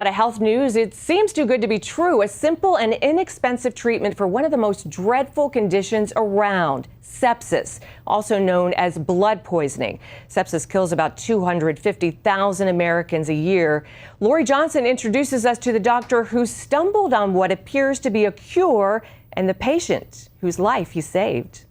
Out of health news, it seems too good to be true. A simple and inexpensive treatment for one of the most dreadful conditions around, sepsis, also known as blood poisoning. Sepsis kills about 250,000 Americans a year. Lori Johnson introduces us to the doctor who stumbled on what appears to be a cure and the patient whose life he saved.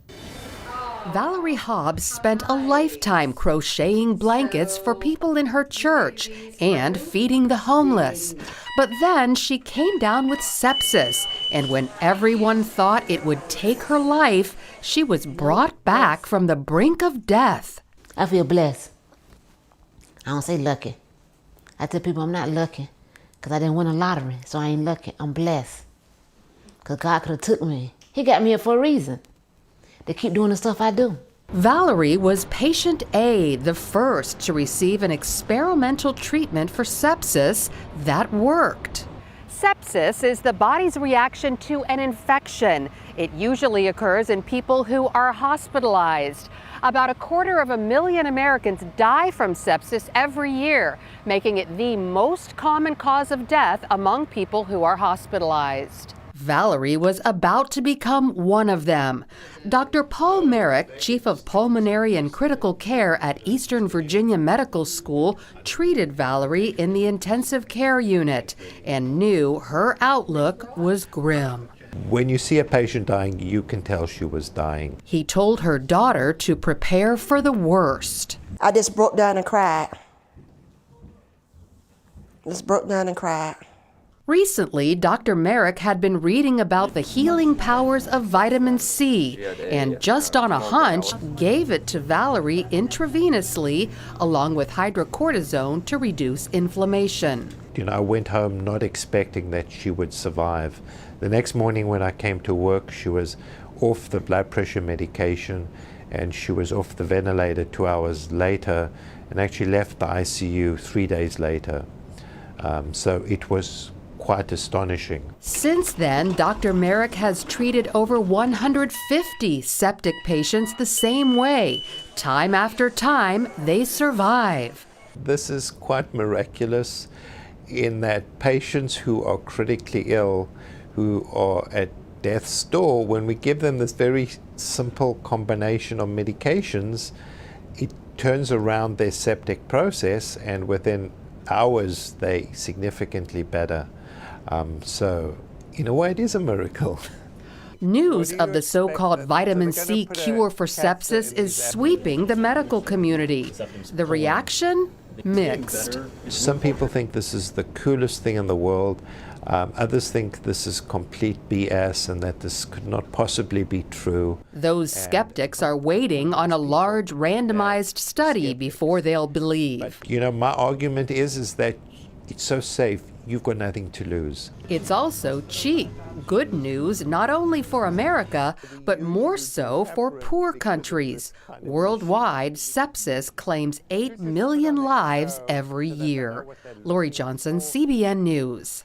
Valerie Hobbs spent a lifetime crocheting blankets for people in her church and feeding the homeless. But then she came down with sepsis, and when everyone thought it would take her life, she was brought back from the brink of death. I feel blessed. I don't say lucky. I tell people I'm not lucky because I didn't win a lottery, so I ain't lucky. I'm blessed because God could have took me. He got me here for a reason. To keep doing the stuff I do. Valerie was patient A, the first to receive an experimental treatment for sepsis that worked. Sepsis is the body's reaction to an infection. It usually occurs in people who are hospitalized. About 250,000 Americans die from sepsis every year, making it the most common cause of death among people who are hospitalized. Valerie was about to become one of them. Dr. Paul Merrick, Chief of Pulmonary and Critical Care at Eastern Virginia Medical School, treated Valerie in the intensive care unit and knew her outlook was grim. When you see a patient dying, you can tell she was dying. He told her daughter to prepare for the worst. I just broke down and cried. Recently, Dr. Merrick had been reading about the healing powers of vitamin C and just on a hunch gave it to Valerie intravenously along with hydrocortisone to reduce inflammation. I went home not expecting that she would survive. The next morning when I came to work, she was off the blood pressure medication and she was off the ventilator 2 hours later and actually left the ICU 3 days later. So it was quite astonishing. Since then, Dr. Merrick has treated over 150 septic patients the same way. Time after time, they survive. This is quite miraculous in that patients who are critically ill, who are at death's door, when we give them this very simple combination of medications, it turns around their septic process and within hours they significantly better. So in a way it is a miracle. News of the so-called vitamin C cure for sepsis is sweeping the medical community. The reaction? Mixed. Some people think this is the coolest thing in the world. Others think this is complete BS and that this could not possibly be true. Those skeptics are waiting on a large randomized study before they'll believe. My argument is that it's so safe, you've got nothing to lose. It's also cheap. Good news not only for America, but more so for poor countries. Worldwide, sepsis claims 8 million lives every year. Lori Johnson, CBN News.